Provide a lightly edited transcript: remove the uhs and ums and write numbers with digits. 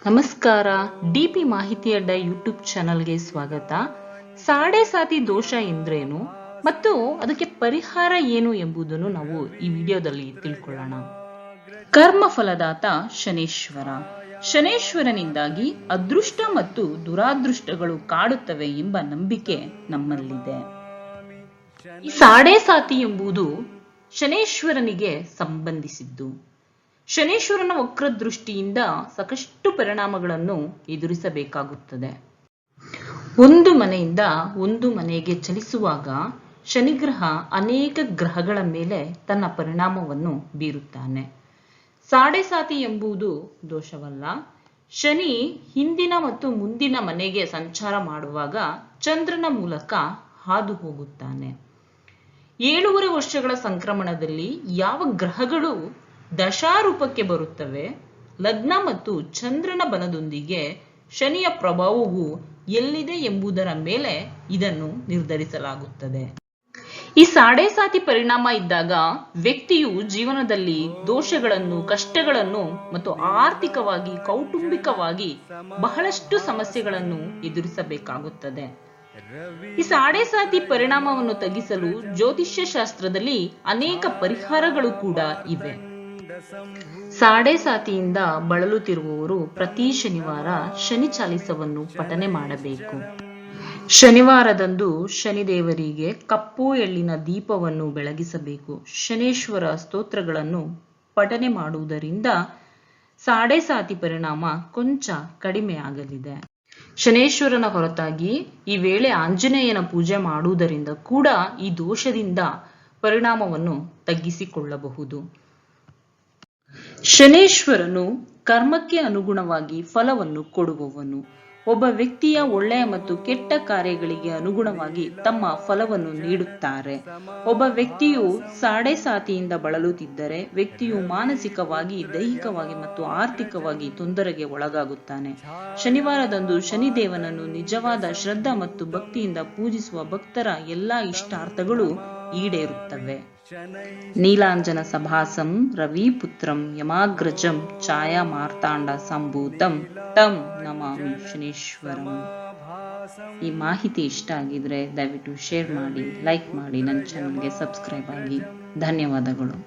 ನಮಸ್ಕಾರ. ಡಿಪಿ ಮಾಹಿತಿ ಅಡ್ಡ ಯೂಟ್ಯೂಬ್ ಚಾನಲ್ಗೆ ಸ್ವಾಗತ. ಸಾಡೆ ಸಾತಿ ದೋಷ ಎಂದ್ರೇನು ಮತ್ತು ಅದಕ್ಕೆ ಪರಿಹಾರ ಏನು ಎಂಬುದನ್ನು ನಾವು ಈ ವಿಡಿಯೋದಲ್ಲಿ ತಿಳ್ಕೊಳ್ಳೋಣ. ಕರ್ಮ ಫಲದಾತ ಶನೇಶ್ವರ. ಶನೇಶ್ವರನಿಂದಾಗಿ ಅದೃಷ್ಟ ಮತ್ತು ದುರಾದೃಷ್ಟಗಳು ಕಾಡುತ್ತವೆ ಎಂಬ ನಂಬಿಕೆ ನಮ್ಮಲ್ಲಿದೆ. ಈ ಸಾಡೆ ಸಾತಿ ಎಂಬುದು ಶನೇಶ್ವರನಿಗೆ ಸಂಬಂಧಿಸಿದ್ದು. ಶನೇಶ್ವರನ ವಕ್ರದೃಷ್ಟಿಯಿಂದ ಸಾಕಷ್ಟು ಪರಿಣಾಮಗಳನ್ನು ಎದುರಿಸಬೇಕಾಗುತ್ತದೆ. ಒಂದು ಮನೆಯಿಂದ ಒಂದು ಮನೆಗೆ ಚಲಿಸುವಾಗ ಶನಿಗ್ರಹ ಅನೇಕ ಗ್ರಹಗಳ ಮೇಲೆ ತನ್ನ ಪರಿಣಾಮವನ್ನು ಬೀರುತ್ತಾನೆ. ಸಾಡೆ ಸಾತಿ ಎಂಬುದು ದೋಷವಲ್ಲ. ಶನಿ ಹಿಂದಿನ ಮತ್ತು ಮುಂದಿನ ಮನೆಗೆ ಸಂಚಾರ ಮಾಡುವಾಗ ಚಂದ್ರನ ಮೂಲಕ ಹಾದು ಹೋಗುತ್ತಾನೆ. 7.5 ವರ್ಷಗಳ ಸಂಕ್ರಮಣದಲ್ಲಿ ಯಾವ ಗ್ರಹಗಳು ದಶಾರೂಪಕ್ಕೆ ಬರುತ್ತವೆ, ಲಗ್ನ ಮತ್ತು ಚಂದ್ರನ ಬಲದೊಂದಿಗೆ ಶನಿಯ ಪ್ರಭಾವವು ಎಲ್ಲಿದೆ ಎಂಬುದರ ಮೇಲೆ ಇದನ್ನು ನಿರ್ಧರಿಸಲಾಗುತ್ತದೆ. ಈ ಸಾಡೆ ಸಾತಿ ಪರಿಣಾಮ ಇದ್ದಾಗ ವ್ಯಕ್ತಿಯು ಜೀವನದಲ್ಲಿ ದೋಷಗಳನ್ನು, ಕಷ್ಟಗಳನ್ನು ಮತ್ತು ಆರ್ಥಿಕವಾಗಿ, ಕೌಟುಂಬಿಕವಾಗಿ ಬಹಳಷ್ಟು ಸಮಸ್ಯೆಗಳನ್ನು ಎದುರಿಸಬೇಕಾಗುತ್ತದೆ. ಈ ಸಾಡೆ ಸಾತಿ ಪರಿಣಾಮವನ್ನು ತಗ್ಗಿಸಲು ಜ್ಯೋತಿಷ್ಯ ಶಾಸ್ತ್ರದಲ್ಲಿ ಅನೇಕ ಪರಿಹಾರಗಳು ಕೂಡ ಇವೆ. ಸಾಡೆ ಸಾತಿಯಿಂದ ಬಳಲುತ್ತಿರುವವರು ಪ್ರತಿ ಶನಿವಾರ ಶನಿ ಚಾಲಿಸವನ್ನು ಪಠನೆ ಮಾಡಬೇಕು. ಶನಿವಾರದಂದು ಶನಿದೇವರಿಗೆ ಕಪ್ಪು ಎಳ್ಳಿನ ದೀಪವನ್ನು ಬೆಳಗಿಸಬೇಕು. ಶನೇಶ್ವರ ಸ್ತೋತ್ರಗಳನ್ನು ಪಠನೆ ಮಾಡುವುದರಿಂದ ಸಾಡೆ ಸಾತಿ ಪರಿಣಾಮ ಕೊಂಚ ಕಡಿಮೆ ಆಗಲಿದೆ. ಶನೇಶ್ವರನ ಹೊರತಾಗಿ ಈ ವೇಳೆ ಆಂಜನೇಯನ ಪೂಜೆ ಮಾಡುವುದರಿಂದ ಕೂಡ ಈ ದೋಷದಿಂದ ಪರಿಣಾಮವನ್ನು ತಗ್ಗಿಸಿಕೊಳ್ಳಬಹುದು. ಶನೇಶ್ವರನು ಕರ್ಮಕ್ಕೆ ಅನುಗುಣವಾಗಿ ಫಲವನ್ನು ಕೊಡುವವನು. ಒಬ್ಬ ವ್ಯಕ್ತಿಯ ಒಳ್ಳೆಯ ಮತ್ತು ಕೆಟ್ಟ ಕಾರ್ಯಗಳಿಗೆ ಅನುಗುಣವಾಗಿ ತಮ್ಮ ಫಲವನ್ನು ನೀಡುತ್ತಾರೆ. ಒಬ್ಬ ವ್ಯಕ್ತಿಯು ಸಾಡೆ ಸಾತಿಯಿಂದ ಬಳಲುತ್ತಿದ್ದರೆ ವ್ಯಕ್ತಿಯು ಮಾನಸಿಕವಾಗಿ, ದೈಹಿಕವಾಗಿ ಮತ್ತು ಆರ್ಥಿಕವಾಗಿ ತೊಂದರೆಗೆ ಒಳಗಾಗುತ್ತಾನೆ. ಶನಿವಾರದಂದು ಶನಿದೇವನನ್ನು ನಿಜವಾದ ಶ್ರದ್ಧಾ ಮತ್ತು ಭಕ್ತಿಯಿಂದ ಪೂಜಿಸುವ ಭಕ್ತರ ಎಲ್ಲಾ ಇಷ್ಟಾರ್ಥಗಳು ಈಡೇರುತ್ತವೆ. ನೀಲಾಂಜನ ಸಭಾಸಂ ರವಿಪುತ್ರಂ ಯಮಾಗ್ರಜಂ ಛಾಯಾ ಮಾರ್ತಾಂಡ ಸಂಭೂತಂ ತಂ ನಮಾಮಿ ಶನೇಶ್ವರಂ. ಈ ಮಾಹಿತಿ ಇಷ್ಟ ಆಗಿದ್ರೆ ದಯವಿಟ್ಟು ಶೇರ್ ಮಾಡಿ, ಲೈಕ್ ಮಾಡಿ, ನನ್ನ ಚಾನಲ್ಗೆ ಸಬ್ಸ್ಕ್ರೈಬ್ ಆಗಿ. ಧನ್ಯವಾದಗಳು.